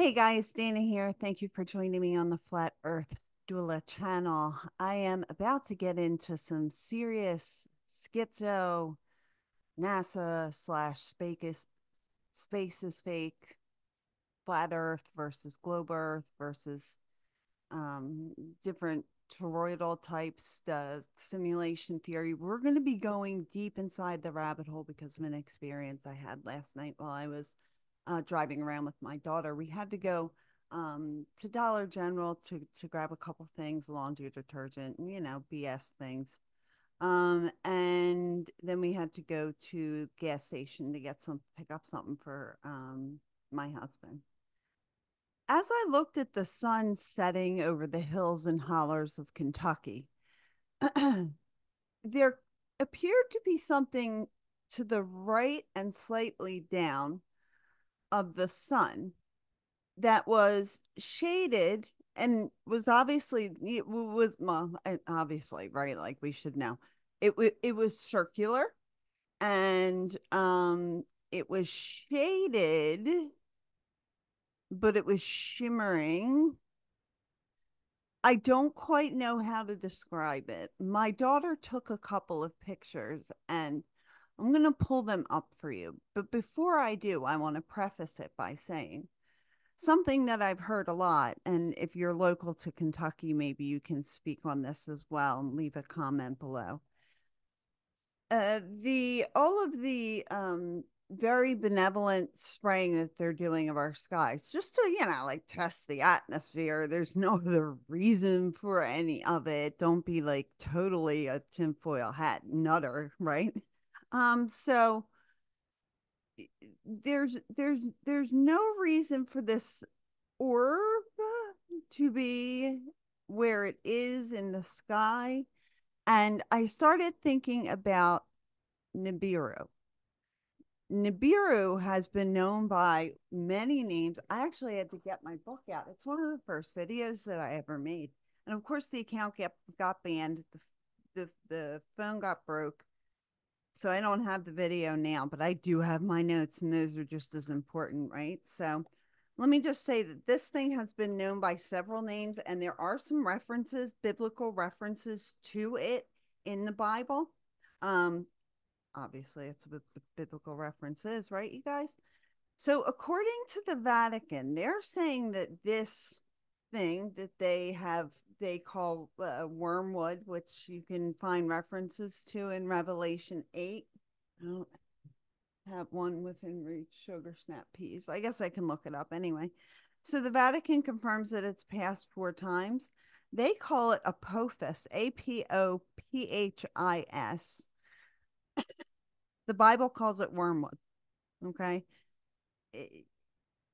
Hey guys, Dana here. Thank you for joining me on the Flat Earth Doula channel. I am about to get into some serious schizo NASA slash space is fake, flat Earth versus globe Earth versus um, different toroidal types, the simulation theory. We're going to be going deep inside the rabbit hole because of an experience I had last night while I was driving around with my daughter. We had to go to Dollar General to grab a couple things, laundry detergent, and, BS things. And then we had to go to gas station to pick up something for my husband. As I looked at the sun setting over the hills and hollers of Kentucky, there appeared to be something to the right and slightly down of the sun that was shaded and was obviously it was well, obviously right, like we should know it was circular, and it was shaded, but it was shimmering. I don't quite know how to describe it. My daughter took a couple of pictures and I'm going to pull them up for you. But before I do, I want to preface it by saying something that I've heard a lot. And if you're local to Kentucky, maybe you can speak on this as well and leave a comment below. The all of the very benevolent spraying that they're doing of our skies, just to, like, test the atmosphere. There's no other reason for any of it. Don't be like totally a tinfoil hat nutter, right? So there's no reason for this orb to be where it is in the sky. And I started thinking about Nibiru. Nibiru has been known by many names. I actually had to get my book out. It's one of the first videos that I ever made. And of course, the account got banned. The phone got broke. So I don't have the video now, but I do have my notes, and those are just as important, right? So let me just say that this thing has been known by several names, and there are some references, biblical references to it in the Bible. Um, Obviously it's a biblical references, right, you guys? So according to the Vatican, they're saying that this thing that they call wormwood, which you can find references to in Revelation 8. I don't have one within reach. Sugar snap peas, I guess I can look it up anyway. So the Vatican confirms that it's passed 4 times. They call it Apophis, Apophis. The Bible calls it wormwood. Okay.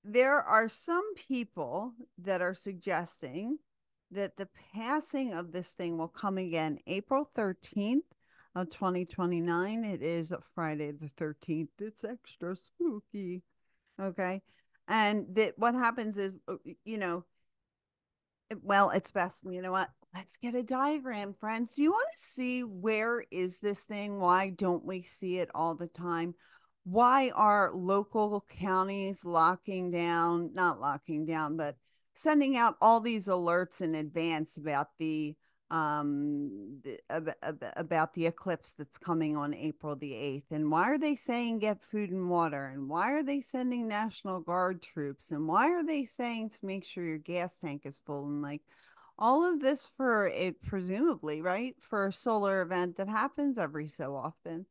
There are some people that are suggesting that the passing of this thing will come again April 13th of 2029. It is Friday the 13th. It's extra spooky. Okay. And that what happens is, well, it's best. You know what? Let's get a diagram, friends. Do you want to see where is this thing? Why don't we see it all the time? Why are local counties not locking down, but sending out all these alerts in advance about about the eclipse that's coming on April the 8th? And why are they saying get food and water? And why are they sending National Guard troops? And why are they saying to make sure your gas tank is full? And like all of this for it, presumably, right? For a solar event that happens every so often.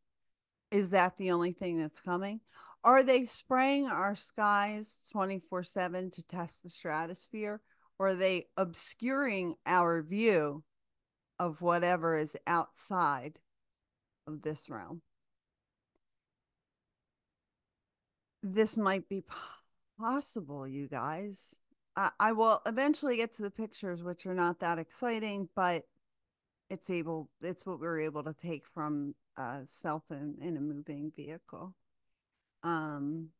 Is that the only thing that's coming? Are they spraying our skies 24/7 to test the stratosphere? Or are they obscuring our view of whatever is outside of this realm? This might be possible, you guys. I will eventually get to the pictures, which are not that exciting, but it's what we are able to take from a cell phone in a moving vehicle. Um,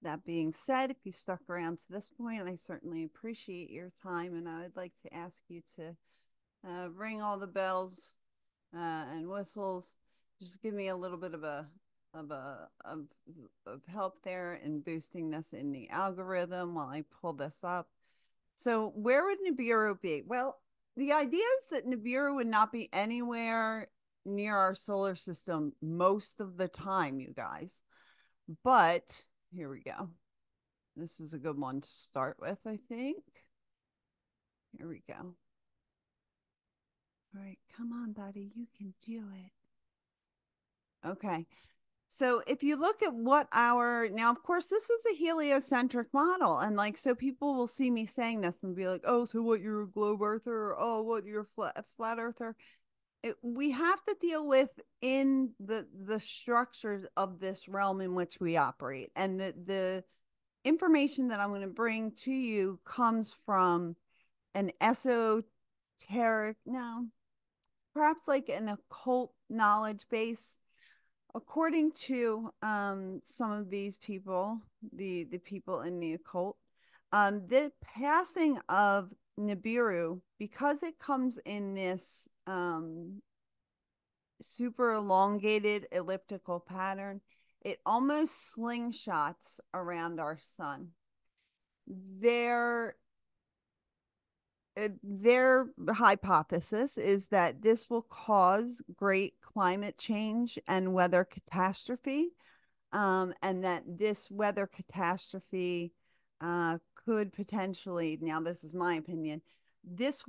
that being said, if you stuck around to this point, I certainly appreciate your time, and I would like to ask you to ring all the bells and whistles. Just give me a little bit of a of help there in boosting this in the algorithm while I pull this up. So where would Nibiru be? Well, the idea is that Nibiru would not be anywhere near our solar system most of the time, you guys. But here we go. This is a good one to start with, I think. Here we go. All right, come on, buddy. You can do it. Okay. So if you look at what our now, of course, this is a heliocentric model, and like so, people will see me saying this and be like, "Oh, so what? You're a globe earther? Or, oh, what? You're a flat earther?" We have to deal with in the structures of this realm in which we operate, and the information that I'm going to bring to you comes from an esoteric, no, perhaps like an occult knowledge base. According to some of these people, the people in the occult, the passing of Nibiru, because it comes in this super elongated elliptical pattern, it almost slingshots around our sun. Their their hypothesis is that this will cause great climate change and weather catastrophe, and that this weather catastrophe could potentially, now this is my opinion, this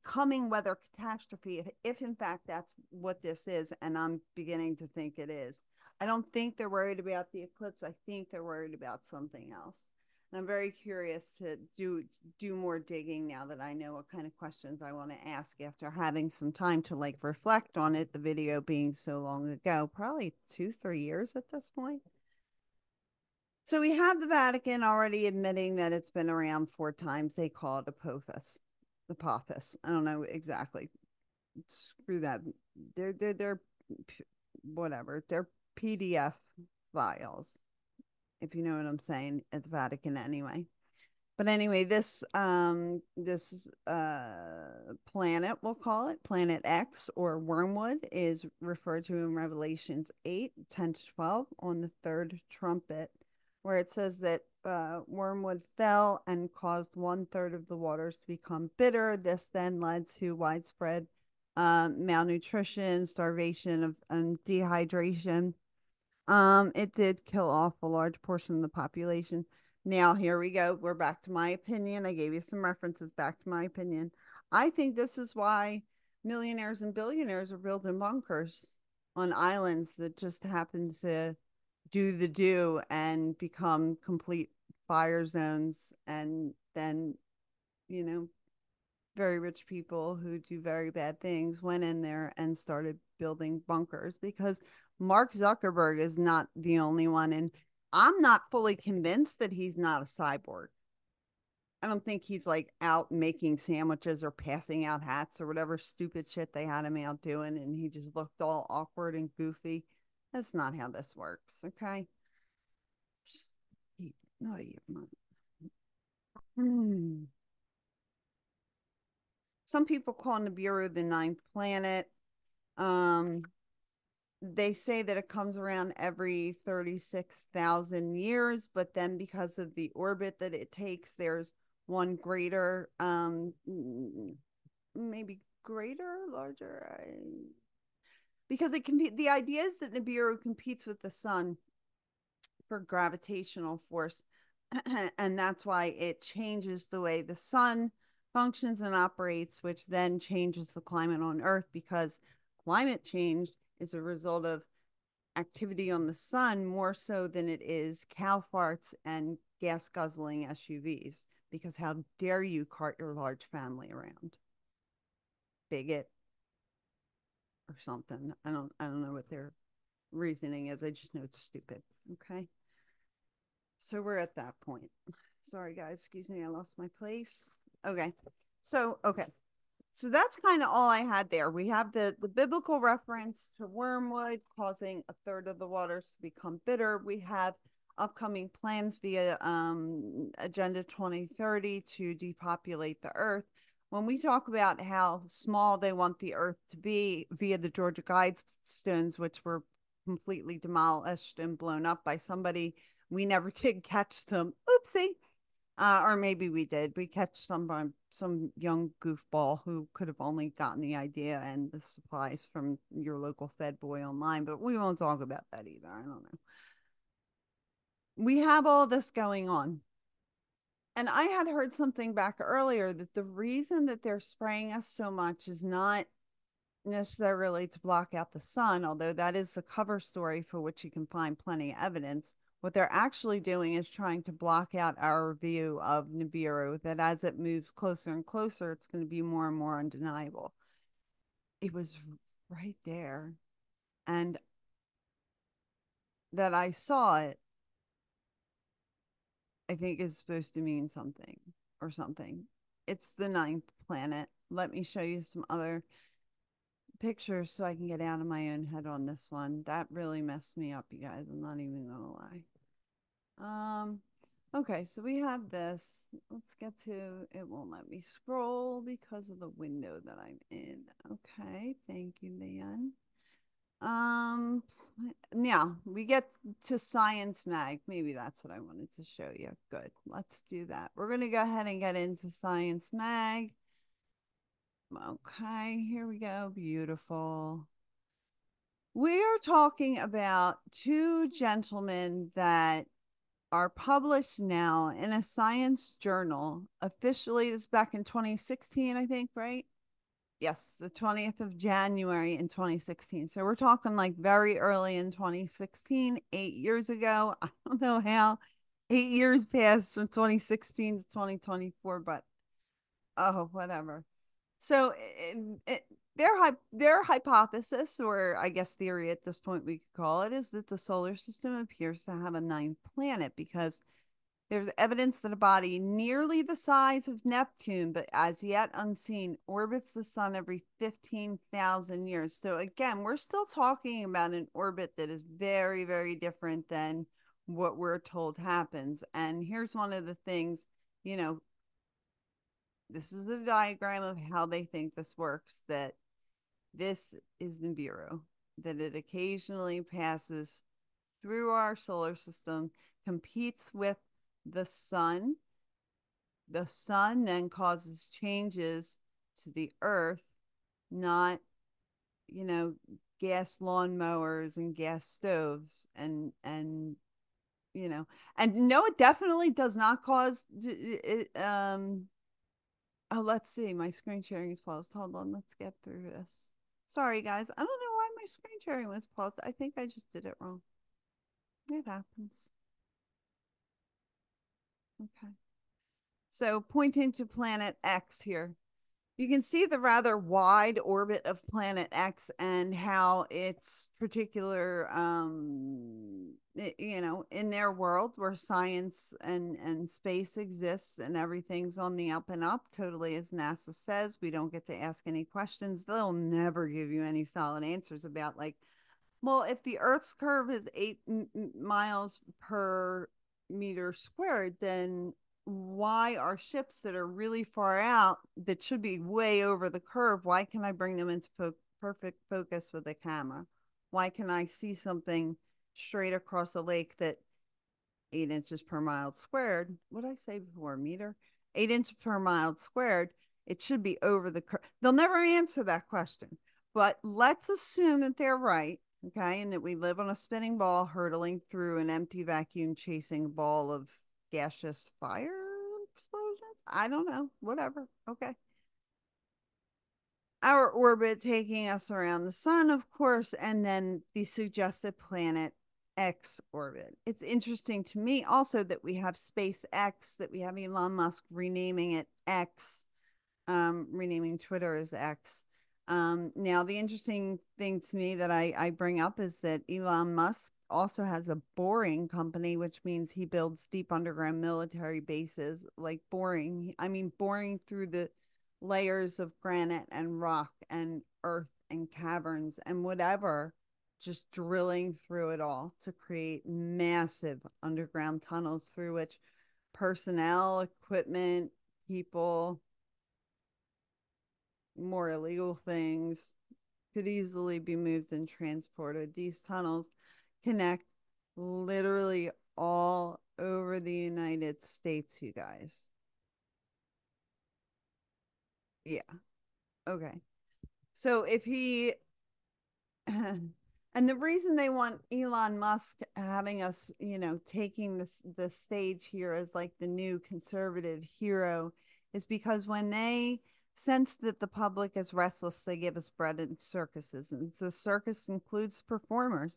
coming weather catastrophe, if in fact that's what this is, and I'm beginning to think it is, I don't think they're worried about the eclipse. I think they're worried about something else. And I'm very curious to do more digging now that I know what kind of questions I want to ask after having some time to like reflect on it, the video being so long ago, probably 2-3 years at this point. So we have the Vatican already admitting that it's been around 4 times. They call it Apophis. Apophis. I don't know exactly. Screw that. They're whatever. They're PDF files, if you know what I'm saying, at the Vatican anyway. But anyway, this planet, we'll call it Planet X or Wormwood, is referred to in Revelations 8:10-12 on the third trumpet, where it says that Wormwood fell and caused 1/3 of the waters to become bitter. This then led to widespread malnutrition, starvation of and dehydration. It did kill off a large portion of the population. Now, here we go. We're back to my opinion. I gave you some references. Back to my opinion. I think this is why millionaires and billionaires are building bunkers on islands that just happen to do the do and become complete fire zones. And then, you know, very rich people who do very bad things went in there and started building bunkers, because Mark Zuckerberg is not the only one. And I'm not fully convinced that he's not a cyborg. I don't think he's like out making sandwiches or passing out hats or whatever stupid shit they had him out doing. And he just looked all awkward and goofy. That's not how this works. Okay. No, you're not. Some people call Nibiru the ninth planet. Um, they say that it comes around every 36,000 years, but then because of the orbit that it takes, there's one greater, maybe greater, larger, because it can be, the idea is that Nibiru competes with the sun for gravitational force. And that's why it changes the way the sun functions and operates, which then changes the climate on Earth, because climate change is a result of activity on the sun more so than it is cow farts and gas guzzling SUVs. Because how dare you cart your large family around? Bigot or something. I don't know what their reasoning is. I just know it's stupid. Okay. So we're at that point. Sorry guys, excuse me, I lost my place. Okay. Okay. So that's kind of all I had there. We have the biblical reference to wormwood causing 1/3 of the waters to become bitter. We have upcoming plans via Agenda 2030 to depopulate the earth. When we talk about how small they want the earth to be via the Georgia Guidestones, which were completely demolished and blown up by somebody. We never did catch them. Oopsie. Or maybe we did. We catch some young goofball who could have only gotten the idea and the supplies from your local Fed boy online, but we won't talk about that either. I don't know. We have all this going on. And I had heard something back earlier that the reason that they're spraying us so much is not necessarily to block out the sun, although that is the cover story for which you can find plenty of evidence. What they're actually doing is trying to block out our view of Nibiru, that as it moves closer and closer, it's going to be more and more undeniable. It was right there. And that I saw it, I think is supposed to mean something or something. It's the ninth planet. Let me show you some other pictures so I can get out of my own head on this one. That really messed me up, you guys. I'm not even gonna lie. Okay, so we have this. Let's get to it. Won't let me scroll because of the window that I'm in. Okay, thank you, Dan. Um, now we get to Science Mag. Maybe that's what I wanted to show you. Good. Let's do that. We're gonna go ahead and get into Science Mag. Okay, here we go. Beautiful. We are talking about two gentlemen that are published now in a science journal. Officially, this is back in 2016, I think, right? Yes, the 20th of January in 2016. So we're talking like very early in 2016, 8 years ago. I don't know how 8 years passed from 2016 to 2024, but oh, whatever. So their hypothesis, or I guess theory at this point we could call it, is that the solar system appears to have a ninth planet because there's evidence that a body nearly the size of Neptune, but as yet unseen, orbits the sun every 15,000 years. So again, we're still talking about an orbit that is very, very different than what we're told happens. And here's one of the things, you know, this is a diagram of how they think this works, that this is Nibiru, that it occasionally passes through our solar system, competes with the sun. The sun then causes changes to the earth, not, you know, gas lawnmowers and gas stoves and you know, and no, it definitely does not cause oh, let's see. My screen sharing is paused. Hold on. Let's get through this. Sorry, guys. I don't know why my screen sharing was paused. I think I just did it wrong. It happens. Okay. So pointing to planet X here. You can see the rather wide orbit of planet X and how its particular, you know, in their world where science and space exists and everything's on the up and up, totally as NASA says, we don't get to ask any questions. They'll never give you any solid answers about like, well, if the Earth's curve is 8 miles per meter squared, then why are ships that are really far out that should be way over the curve? Why can I bring them into perfect focus with a camera? Why can I see something straight across a lake that 8 inches per mile squared? What did I say before? Meter? 8 inches per mile squared. It should be over the curve. They'll never answer that question, but let's assume that they're right. Okay. And that we live on a spinning ball hurtling through an empty vacuum, chasing a ball of gaseous fire explosions. I don't know. Whatever. Okay. Our orbit taking us around the sun, of course, and then the suggested planet X orbit. It's interesting to me also that we have SpaceX, that we have Elon Musk renaming it X, renaming Twitter as X. Now, the interesting thing to me that I bring up is that Elon Musk also has a boring company, which means he builds deep underground military bases, like boring. I mean, boring through the layers of granite and rock and earth and caverns and whatever, just drilling through it all to create massive underground tunnels through which personnel, equipment, people, more illegal things could easily be moved and transported. These tunnels connect literally all over the United States, you guys. Yeah. Okay. So if he and the reason they want Elon Musk having us, taking the stage here as like the new conservative hero is because when they sense that the public is restless, they give us bread and circuses. And the circus includes performers.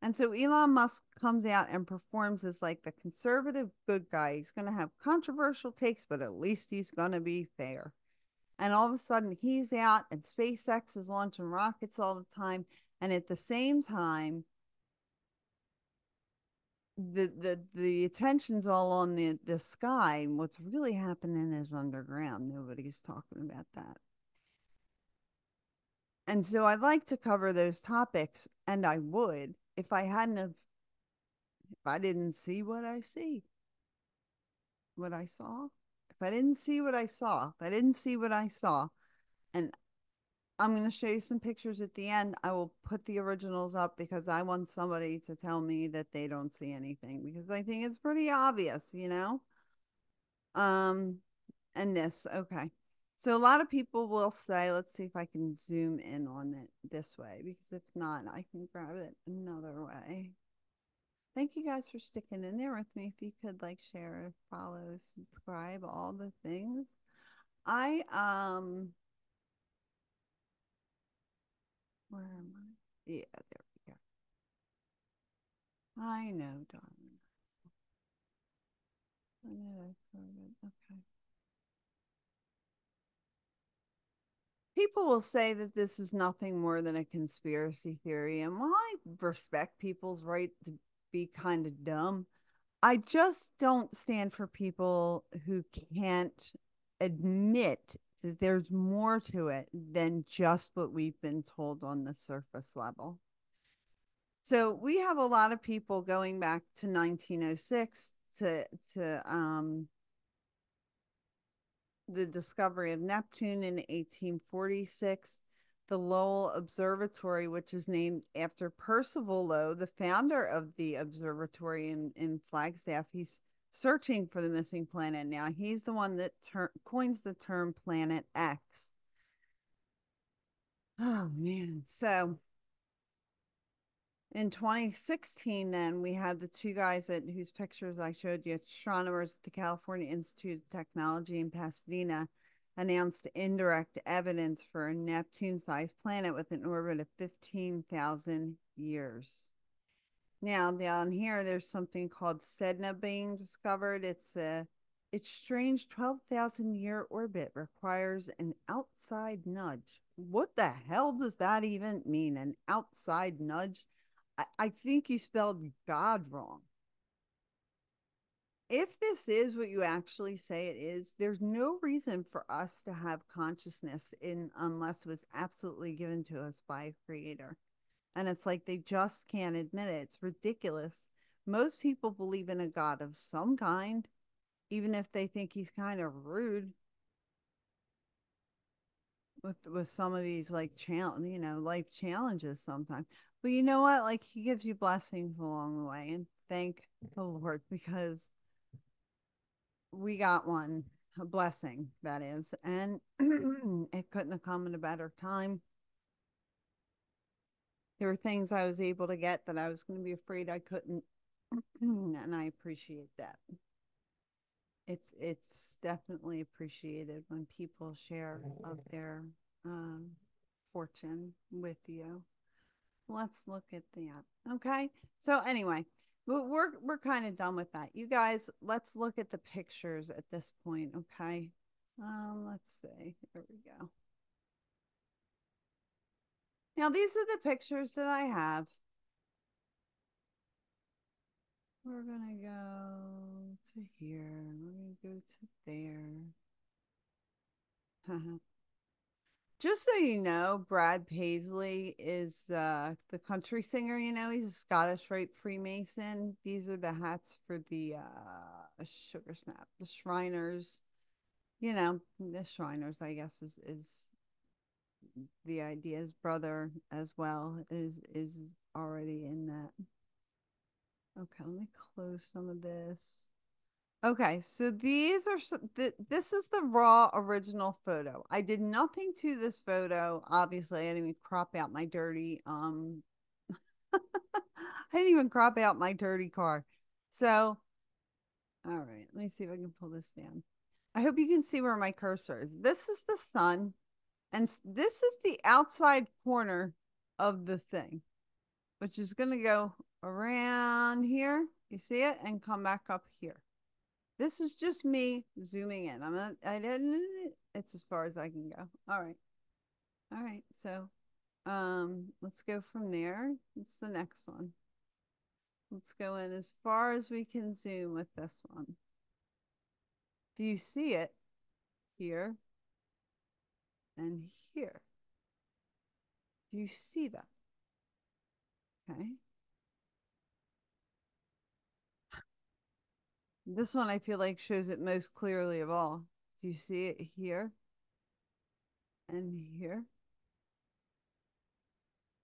And so Elon Musk comes out and performs as like the conservative good guy. He's going to have controversial takes, but at least he's going to be fair. And all of a sudden, he's out, and SpaceX is launching rockets all the time. And at the same time, the attention's all on the sky. What's really happening is underground. Nobody's talking about that. And so I like to cover those topics, and I would if I hadn't have if I didn't see what I see, what I saw. If I didn't see what I saw, if I didn't see what I saw, and I'm going to show you some pictures at the end. I will put the originals up because I want somebody to tell me that they don't see anything because I think it's pretty obvious, you know? Um, and this, okay. So a lot of people will say, let's see if I can zoom in on it this way because if not, I can grab it another way. Thank you guys for sticking in there with me. If you could like share, follow, subscribe, all the things. I where am I? Yeah, there we go. I know, darling. I know that's so good. Okay. People will say that this is nothing more than a conspiracy theory. And while I respect people's right to be kind of dumb, I just don't stand for people who can't admit that there's more to it than just what we've been told on the surface level. So we have a lot of people going back to 1906 to the discovery of Neptune in 1846, the Lowell Observatory, which is named after Percival Lowell, the founder of the observatory in Flagstaff. He's searching for the missing planet now. He's the one that coins the term Planet X. Oh, man. So in 2016, then we had the two guys whose pictures I showed you, astronomers at the California Institute of Technology in Pasadena, announced indirect evidence for a Neptune-sized planet with an orbit of 15,000 years. Now down here, there's something called Sedna being discovered. Its strange 12,000 year orbit requires an outside nudge. What the hell does that even mean? An outside nudge? I think you spelled God wrong. If this is what you actually say it is, there's no reason for us to have consciousness in unless it was absolutely given to us by a creator. And it's like they just can't admit it. It's ridiculous. Most people believe in a God of some kind, even if they think he's kind of rude with some of these like life challenges sometimes. But you know what? Like he gives you blessings along the way, and thank the Lord because we got one, a blessing that is, and it couldn't have come at a better time. There were things I was able to get that I was going to be afraid I couldn't, and I appreciate that. It's definitely appreciated when people share of their um, fortune with you. Let's look at that. Okay. So anyway, but we're kind of done with that. You guys, let's look at the pictures at this point. Okay. Let's see. There we go. Now these are the pictures that I have. We're gonna go to here. We're gonna go to there. Just so you know, Brad Paisley is the country singer. You know, he's a Scottish Rite Freemason. These are the hats for the Sugar Snap, the Shriners. You know, the Shriners, I guess, is the idea. His brother as well is already in that. Okay, let me close some of this. Okay, so these are this is the raw original photo. I did nothing to this photo. Obviously, I didn't even crop out my dirty I didn't even crop out my dirty car. So, all right, let me see if I can pull this down. I hope you can see where my cursor is. This is the sun, and this is the outside corner of the thing, which is going to go around here. You see it? And come back up here. This is just me zooming in. I'm not, I didn't, it's as far as I can go. All right. All right. So, let's go from there. It's the next one. Let's go in as far as we can zoom with this one. Do you see it here and here? Do you see that? Okay. This one I feel like shows it most clearly of all. Do you see it here and here?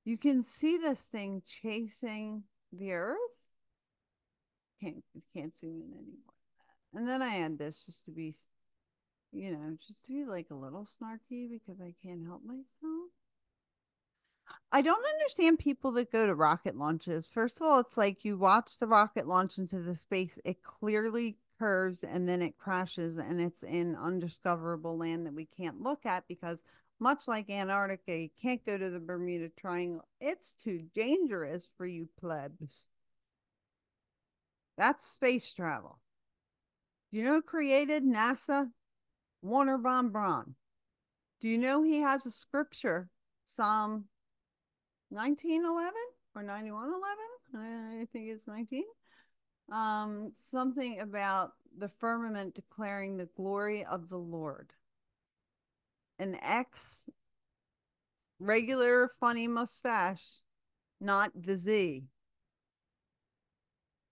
You can see this thing chasing the earth. Can't zoom in anymore. And then I add this just to be, just to be like a little snarky because I can't help myself. I don't understand people that go to rocket launches. First of all, it's like you watch the rocket launch into the space, it clearly curves and then it crashes and it's in undiscoverable land that we can't look at because much like Antarctica, you can't go to the Bermuda Triangle. It's too dangerous for you plebs. That's space travel. You know who created NASA? Warner von Braun. Do you know he has a scripture, Psalm 1911 or 9111? I think it's 19. Something about the firmament declaring the glory of the Lord. An ex regular funny mustache, not the Z.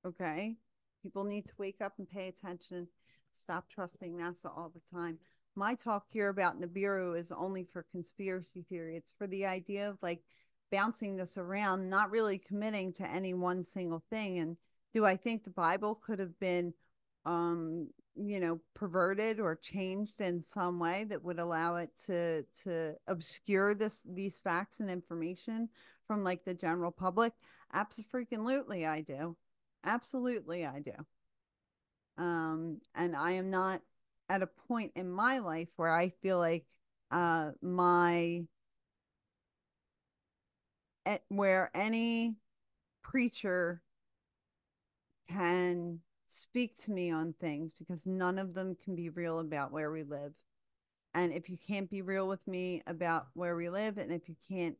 Okay. People need to wake up and pay attention. Stop trusting NASA all the time. My talk here about Nibiru is only for conspiracy theory. It's for the idea of like bouncing this around, not really committing to any one single thing. And do I think the Bible could have been, perverted or changed in some way that would allow it to obscure these facts and information from like the general public? Absolutely, I do. Absolutely, I do. And I am not at a point in my life where I feel like my where any preacher can speak to me on things because none of them can be real about where we live. And if you can't be real with me about where we live, and if you can't,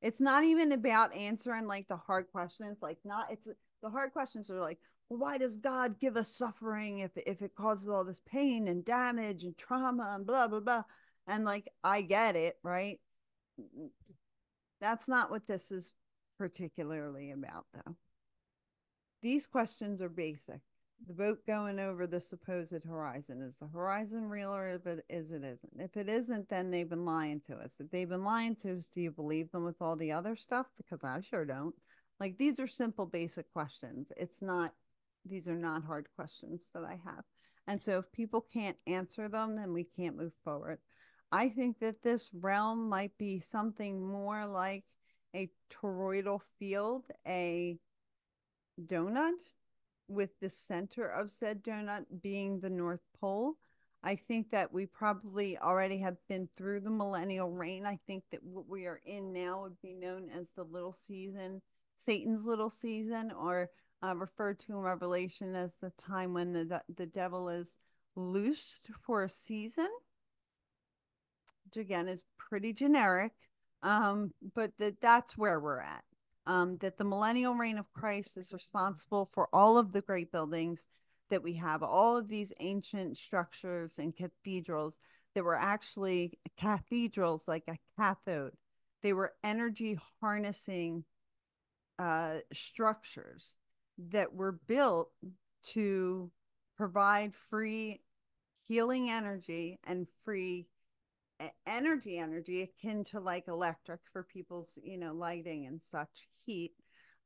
it's not even about answering like the hard questions. Like, not, it's the hard questions are like, well, why does God give us suffering if it causes all this pain and damage and trauma and blah, blah, blah. And like, I get it, right? That's not what this is particularly about, though. These questions are basic. The boat going over the supposed horizon. Is the horizon real or if it is it isn't? If it isn't, then they've been lying to us. If they've been lying to us, do you believe them with all the other stuff? Because I sure don't. Like these are simple, basic questions. These are not hard questions that I have. And so if people can't answer them, then we can't move forward. I think that this realm might be something more like a toroidal field, a donut, with the center of said donut being the North Pole. I think that we probably already have been through the millennial reign. I think that what we are in now would be known as the little season, Satan's little season, or referred to in Revelation as the time when the devil is loosed for a season, which again is pretty generic. But that's where we're at. That the millennial reign of Christ is responsible for all of the great buildings that we have, all of these ancient structures and cathedrals that were actually cathedrals like a cathode. They were energy harnessing structures that were built to provide free healing energy and free energy akin to like electric for people's lighting and such heat,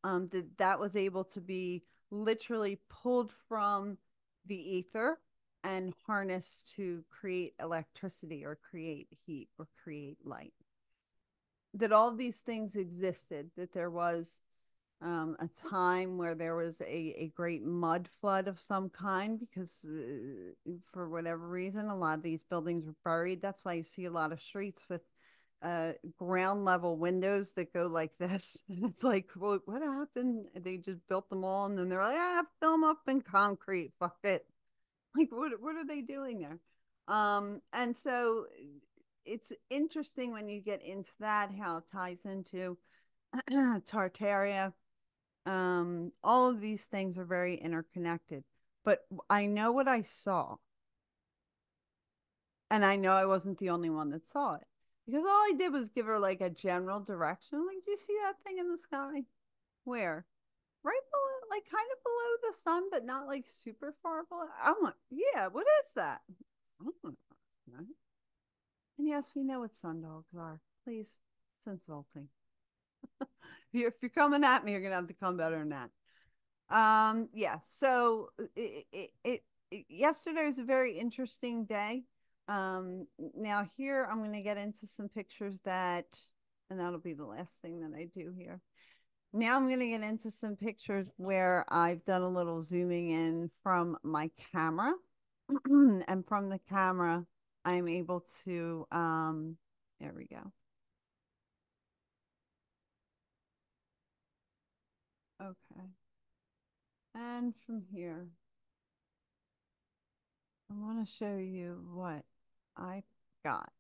that was able to be literally pulled from the ether and harnessed to create electricity or create heat or create light. That all of these things existed, that there was a time where there was a great mud flood of some kind because for whatever reason, a lot of these buildings were buried. That's why you see a lot of streets with ground level windows that go like this. And it's like, well, what happened? They just built them all and then they're like, ah, fill them up in concrete. Fuck it. Like, what are they doing there? And so it's interesting when you get into that, how it ties into Tartaria. All of these things are very interconnected. But I know what I saw, and I know I wasn't the only one that saw it because all I did was give her like a general direction. Like, do you see that thing in the sky? Where? Right below, like kind of below the sun, but not like super far below. I'm like, yeah, what is that? Oh, and yes, we know what sundogs are. Please, it's insulting. If you're coming at me, you're gonna have to come better than that. Yeah. So yesterday was a very interesting day. Now here I'm going to get into some pictures that, and that'll be the last thing that I do here. Now I'm going to get into some pictures where I've done a little zooming in from my camera, and from the camera I'm able to, there we go. Okay. And from here, I want to show you what I got.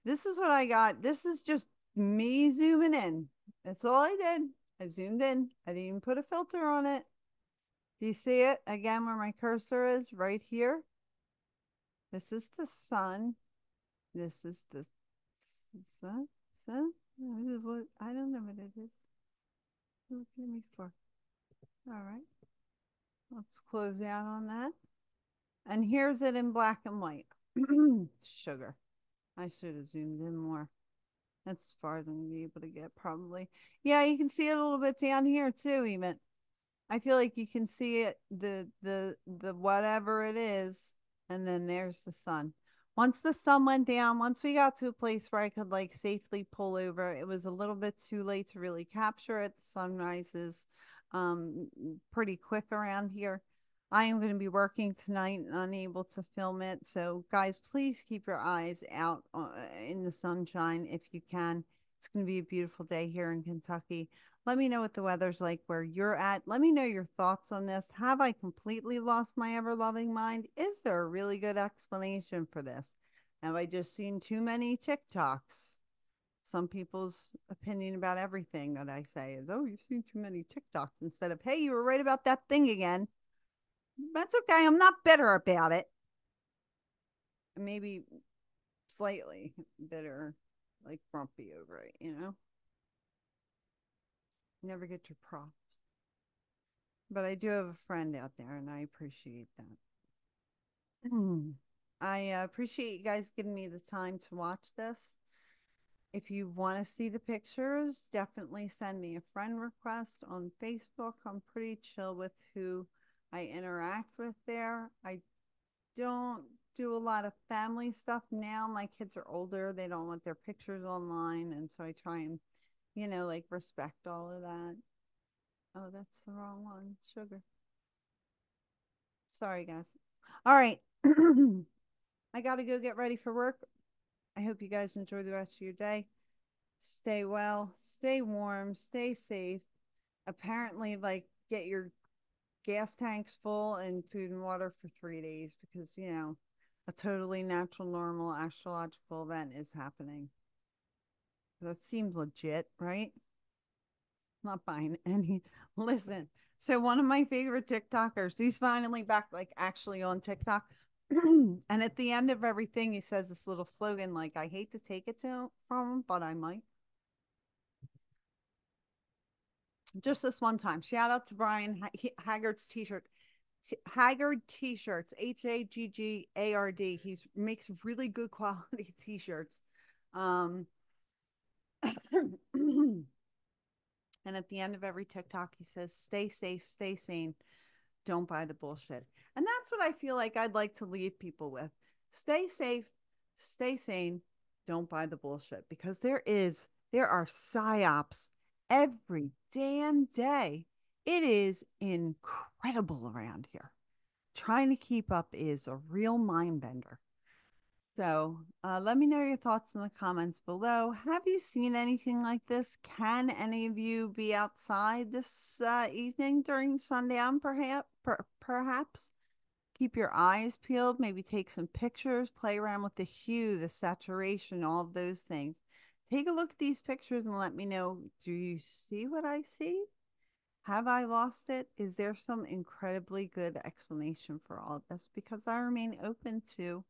This is what I got. This is just me zooming in. That's all I did. I zoomed in. I didn't even put a filter on it. Do you see it again where my cursor is right here? This is the sun. This is the sun. Sun? This is what I don't know what it is. What are you looking at me for? All right. Let's close out on that. And here's it in black and white. Sugar. I should have zoomed in more. That's as far as I'm gonna be able to get, probably. Yeah, you can see it a little bit down here too, even. I feel like you can see it, the whatever it is, and then there's the sun. Once the sun went down, once we got to a place where I could like safely pull over, it was a little bit too late to really capture it. The sun rises pretty quick around here. I am going to be working tonight and unable to film it. So, guys, please keep your eyes out in the sunshine if you can. It's going to be a beautiful day here in Kentucky. Let me know what the weather's like where you're at. Let me know your thoughts on this. Have I completely lost my ever loving mind? Is there a really good explanation for this? Have I just seen too many TikToks? Some people's opinion about everything that I say is, oh, you've seen too many TikToks, instead of, hey, you were right about that thing again. That's okay. I'm not bitter about it. Maybe slightly bitter, like grumpy over it, you know? Never get your props. But I do have a friend out there, and I appreciate that. I appreciate you guys giving me the time to watch this. If you want to see the pictures, definitely send me a friend request on Facebook. I'm pretty chill with who I interact with there. I don't do a lot of family stuff now. My kids are older. They don't want their pictures online. And so I try and, like respect all of that. Oh, that's the wrong one. Sugar. Sorry, guys. All right. I got to go get ready for work. I hope you guys enjoy the rest of your day. Stay well, stay warm, stay safe. Apparently, like, get your gas tanks full and food and water for 3 days because, a totally natural, normal astrological event is happening. That seems legit, right? Not buying any. Listen, so one of my favorite TikTokers, he's finally back, like actually on TikTok. And at the end of everything, he says this little slogan, like, I hate to take it from him, but I might. Just this one time. Shout out to Brian Haggard's t-shirt. Haggard t-shirts, Haggard. He makes really good quality t-shirts. Um, and at the end of every TikTok, he says, "Stay safe, stay sane. don't buy the bullshit. And that's what I feel like I'd like to leave people with. Stay safe, stay sane, don't buy the bullshit because there are psyops every damn day. It is incredible around here. Trying to keep up is a real mind bender. So let me know your thoughts in the comments below. Have you seen anything like this? Can any of you be outside this evening during sundown, perhaps? Keep your eyes peeled, maybe take some pictures, play around with the hue, the saturation, all of those things. Take a look at these pictures and let me know, do you see what I see? Have I lost it? Is there some incredibly good explanation for all of this? Because I remain open to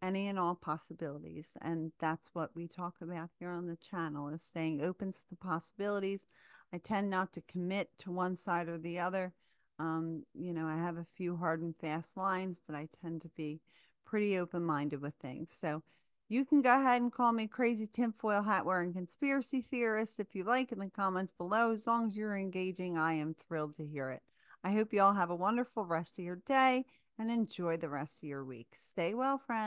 any and all possibilities. And that's what we talk about here on the channel is staying open to the possibilities. I tend not to commit to one side or the other. I have a few hard and fast lines, but I tend to be pretty open-minded with things. So you can go ahead and call me crazy tinfoil hat wearing conspiracy theorist if you like in the comments below. As long as you're engaging, I am thrilled to hear it. I hope you all have a wonderful rest of your day and enjoy the rest of your week. Stay well, friends.